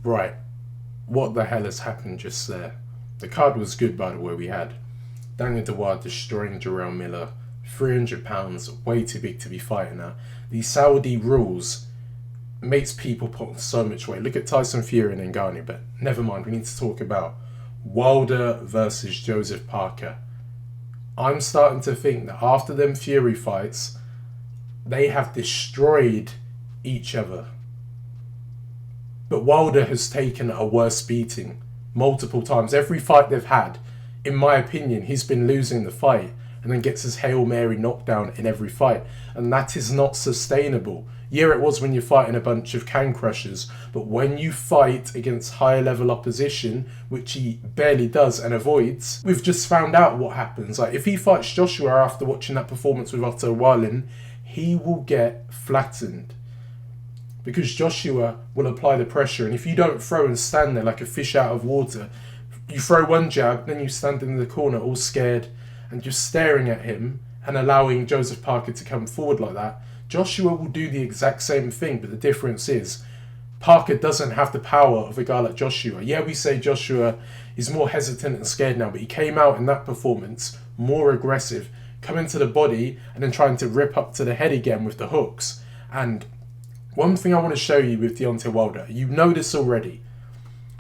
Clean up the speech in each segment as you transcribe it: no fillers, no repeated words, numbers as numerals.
Right, what the hell has happened just there? The card was good, by the way. We had Daniel Dubois destroying Jarrell Miller, 300 pounds, way too big to be fighting at. These Saudi rules makes people put on so much weight. Look at Tyson Fury and Ngannou, but never mind. We need to talk about Wilder versus Joseph Parker. I'm starting to think that after them Fury fights, they have destroyed each other. But Wilder has taken a worse beating multiple times. Every fight they've had, in my opinion, he's been losing the fight and then gets his Hail Mary knockdown in every fight. And that is not sustainable. Yeah, it was when you're fighting a bunch of can crushers, but when you fight against higher level opposition, which he barely does and avoids, we've just found out what happens. Like, if he fights Joshua after watching that performance with Otto Wallin, he will get flattened. Because Joshua will apply the pressure, and if you don't throw and stand there like a fish out of water, you throw one jab, then you stand in the corner all scared and just staring at him and allowing Joseph Parker to come forward like that, Joshua will do the exact same thing, but the difference is Parker doesn't have the power of a guy like Joshua. Yeah, we say Joshua is more hesitant and scared now, but he came out in that performance more aggressive, coming to the body and then trying to rip up to the head again with the hooks. And one thing I want to show you with Deontay Wilder, you know this already.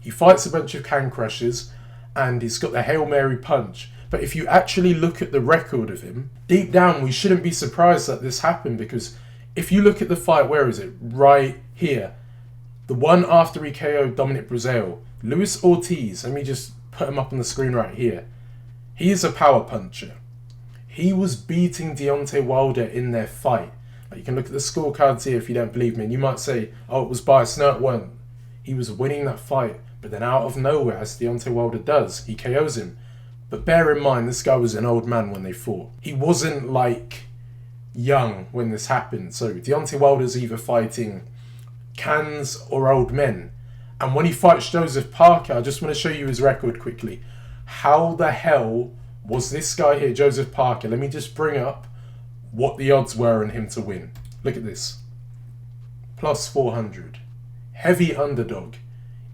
He fights a bunch of can crushers and he's got the Hail Mary punch. But if you actually look at the record of him, deep down we shouldn't be surprised that this happened, because if you look at the fight, where is it? Right here. The one after he KO'd Dominic Breazeale. Luis Ortiz, let me just put him up on the screen right here. He is a power puncher. He was beating Deontay Wilder in their fight. You can look at the scorecards here if you don't believe me, and you might say, oh, it was biased. No, it wasn't. He was winning that fight, but then out of nowhere, as Deontay Wilder does, he KOs him. But bear in mind, this guy was an old man when they fought. He wasn't like young when this happened. So Deontay Wilder's either fighting cans or old men. And when he fights Joseph Parker, I just want to show you his record quickly. How the hell was this guy here, Joseph Parker? Let me just bring up what the odds were on him to win. Look at this. Plus 400. Heavy underdog.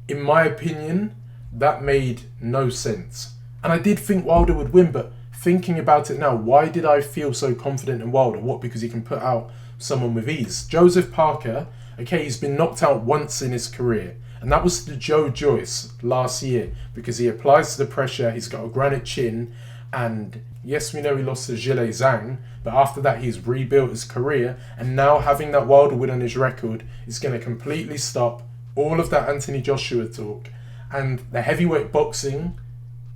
In my opinion, that made no sense. And I did think Wilder would win, but thinking about it now, why did I feel so confident in Wilder? What, because he can put out someone with ease? Joseph Parker, okay, he's been knocked out once in his career. And that was the Joe Joyce last year, because he applies the pressure, he's got a granite chin, and yes, we know he lost to Gilles Zhang, but after that he's rebuilt his career, and now having that Wilder win on his record is going to completely stop all of that Anthony Joshua talk. And the heavyweight boxing,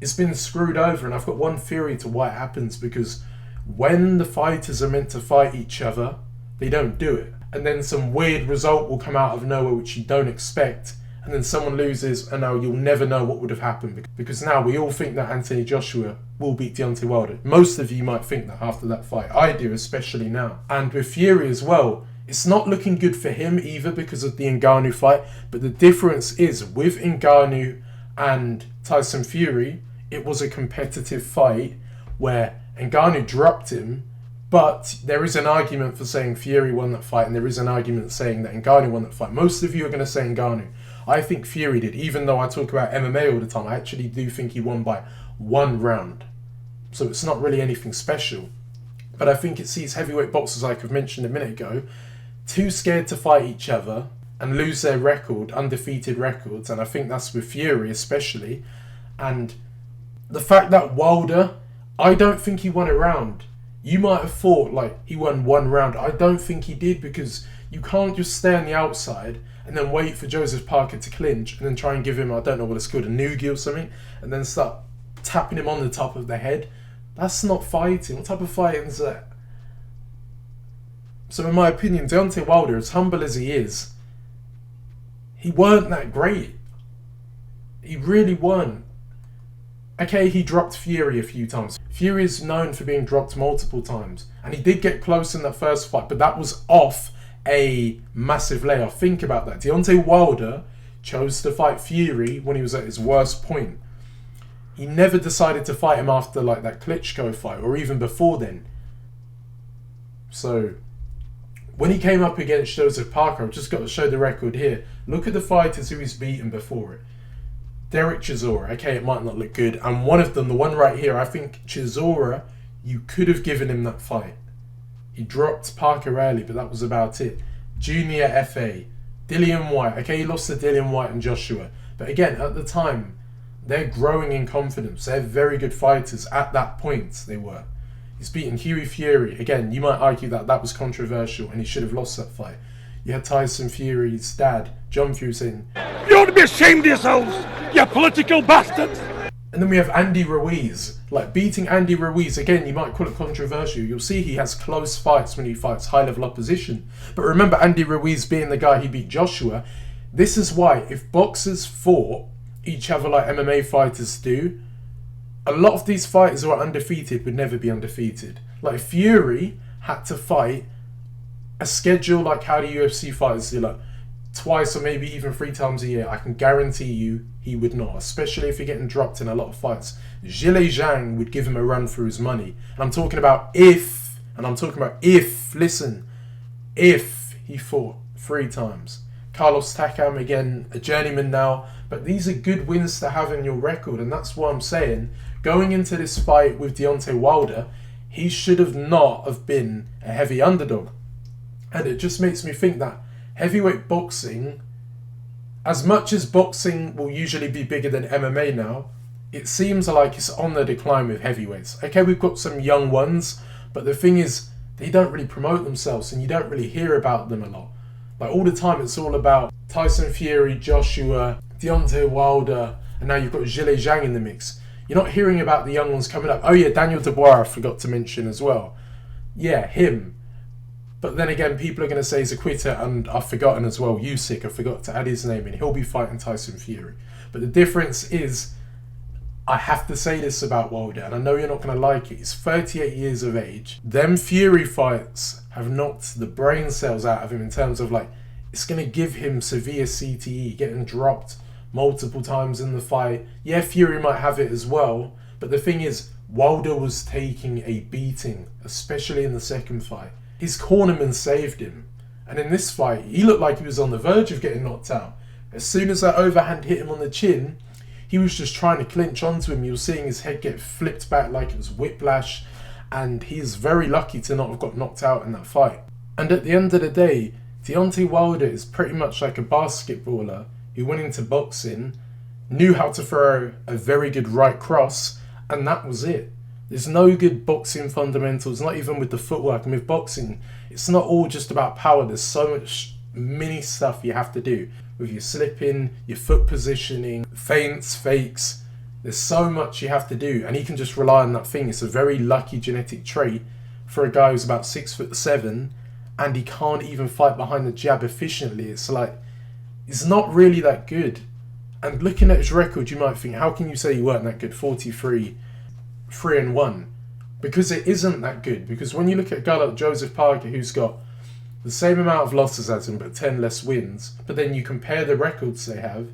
it's been screwed over, and I've got one theory to why it happens, because when the fighters are meant to fight each other, they don't do it. And then some weird result will come out of nowhere which you don't expect, and then someone loses, and now you'll never know what would have happened, because now we all think that Anthony Joshua will beat Deontay Wilder. Most of you might think that after that fight. I do, especially now. And with Fury as well, it's not looking good for him either because of the Ngannou fight, but the difference is with Ngannou and Tyson Fury, it was a competitive fight where Ngannou dropped him, but there is an argument for saying Fury won that fight, and there is an argument saying that Ngannou won that fight. Most of you are going to say Ngannou. I think Fury did. Even though I talk about MMA all the time, I actually do think he won by 1 round. So it's not really anything special. But I think it's these heavyweight boxers, like I've mentioned a minute ago, too scared to fight each other and lose their record, undefeated records. And I think that's with Fury especially. And the fact that Wilder, I don't think he won a round. You might have thought like he won 1 round. I don't think he did, because you can't just stay on the outside and then wait for Joseph Parker to clinch and then try and give him, I don't know what it's called, a noogie or something, and then start tapping him on the top of the head. That's not fighting. What type of fighting is that? So in my opinion, Deontay Wilder, as humble as he is, he weren't that great. He really weren't. Okay, he dropped Fury a few times. Fury is known for being dropped multiple times. And he did get close in that first fight, but that was off a massive layoff. Think about that. Deontay Wilder chose to fight Fury when he was at his worst point. He never decided to fight him after like that Klitschko fight, or even before then. So when he came up against Joseph Parker, I've just got to show the record here. Look at the fighters who he's beaten before it. Derek Chisora, okay, it might not look good. And one of them, the one right here, I think Chisora, you could have given him that fight. He dropped Parker early, but that was about it. Junior FA, Dillian White, okay, he lost to Dillian White and Joshua. But again, at the time, they're growing in confidence. They're very good fighters. At that point, they were. He's beaten Hughie Fury. Again, you might argue that that was controversial and he should have lost that fight. You had Tyson Fury's dad, John Fury, saying, "You ought to be ashamed of yourselves, you political bastards!" And then we have Andy Ruiz. Like, beating Andy Ruiz, again, you might call it controversial. You'll see he has close fights when he fights high-level opposition. But remember, Andy Ruiz being the guy who beat Joshua, this is why, if boxers fought each other like MMA fighters do, a lot of these fighters who are undefeated would never be undefeated. Like, Fury had to fight a schedule like how the UFC fighters do, like twice or maybe even 3 times a year. I can guarantee you he would not, especially if you're getting dropped in a lot of fights. Zhilei Zhang would give him a run for his money. And I'm talking about if listen, if he fought 3 times. Carlos Takam, again, a journeyman now, but these are good wins to have in your record, and that's what I'm saying. Going into this fight with Deontay Wilder, he should have not have been a heavy underdog. And it just makes me think that heavyweight boxing, as much as boxing will usually be bigger than MMA now, it seems like it's on the decline with heavyweights. Okay, we've got some young ones, but the thing is, they don't really promote themselves and you don't really hear about them a lot. Like, all the time it's all about Tyson Fury, Joshua, Deontay Wilder, and now you've got Zhilei Zhang in the mix. You're not hearing about the young ones coming up. Oh yeah, Daniel Dubois I forgot to mention as well. Yeah, him. But then again, people are going to say he's a quitter, and I've forgotten as well, Usyk, I forgot to add his name in. He'll be fighting Tyson Fury. But the difference is, I have to say this about Wilder, and I know you're not going to like it. He's 38 years of age. Them Fury fights have knocked the brain cells out of him in terms of, like, it's going to give him severe CTE, getting dropped multiple times in the fight. Yeah, Fury might have it as well, but the thing is, Wilder was taking a beating, especially in the second fight. His cornerman saved him. And in this fight, he looked like he was on the verge of getting knocked out. As soon as that overhand hit him on the chin, he was just trying to clinch onto him. You were seeing his head get flipped back like it was whiplash. And he's very lucky to not have got knocked out in that fight. And at the end of the day, Deontay Wilder is pretty much like a basketballer who went into boxing, knew how to throw a very good right cross, and that was it. There's no good boxing fundamentals, not even with the footwork. And with boxing, it's not all just about power. There's so much mini stuff you have to do with your slipping, your foot positioning, feints, fakes. There's so much you have to do, and he can just rely on that thing. It's a very lucky genetic trait for a guy who's about 6'7", and he can't even fight behind the jab efficiently. It's like, it's not really that good. And looking at his record, you might think, how can you say you weren't that good? 43-3-1, because it isn't that good. Because when you look at a guy like Joseph Parker, who's got the same amount of losses as him but 10 less wins, but then you compare the records they have,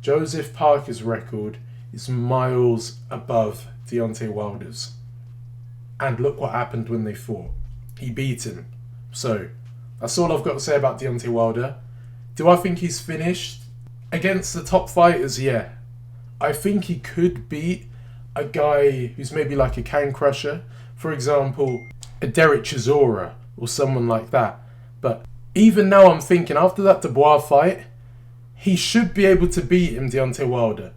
Joseph Parker's record is miles above Deontay Wilder's. And look what happened when they fought. He beat him. So that's all I've got to say about Deontay Wilder. Do I think he's finished? Against the top fighters, yeah. I think he could beat a guy who's maybe like a can crusher, for example, a Derek Chisora or someone like that. But even now I'm thinking, after that Dubois fight, he should be able to beat him, Deontay Wilder,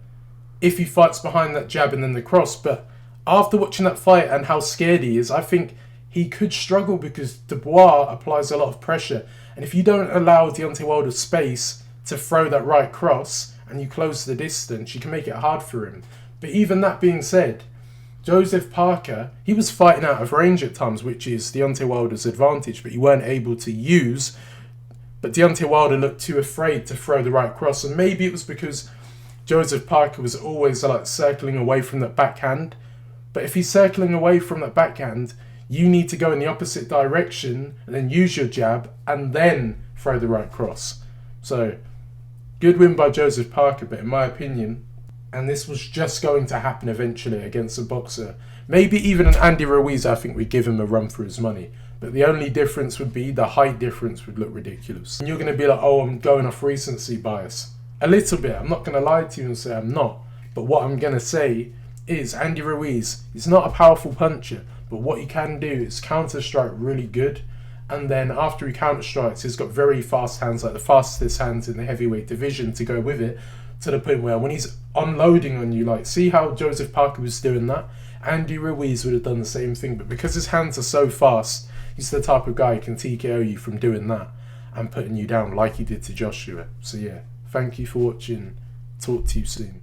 if he fights behind that jab and then the cross. But after watching that fight and how scared he is, I think he could struggle because Dubois applies a lot of pressure. And if you don't allow Deontay Wilder space to throw that right cross and you close the distance, you can make it hard for him. But even that being said, Joseph Parker, he was fighting out of range at times, which is Deontay Wilder's advantage, but he weren't able to use. But Deontay Wilder looked too afraid to throw the right cross, and maybe it was because Joseph Parker was always like circling away from that backhand. But if he's circling away from that backhand, you need to go in the opposite direction and then use your jab and then throw the right cross. So, good win by Joseph Parker, but in my opinion, and this was just going to happen eventually against a boxer, maybe even an Andy Ruiz, I think we'd give him a run for his money. But the only difference would be the height difference would look ridiculous. And you're going to be like, oh, I'm going off recency bias. A little bit. I'm not going to lie to you and say I'm not. But what I'm going to say is Andy Ruiz, he's not a powerful puncher, but what he can do is counter strike really good. And then after he counter strikes, he's got very fast hands, like the fastest hands in the heavyweight division to go with it, to the point where when he's unloading on you, like see how Joseph Parker was doing that? Andy Ruiz would have done the same thing, but because his hands are so fast, he's the type of guy who can TKO you from doing that and putting you down like he did to Joshua. So yeah, thank you for watching. Talk to you soon.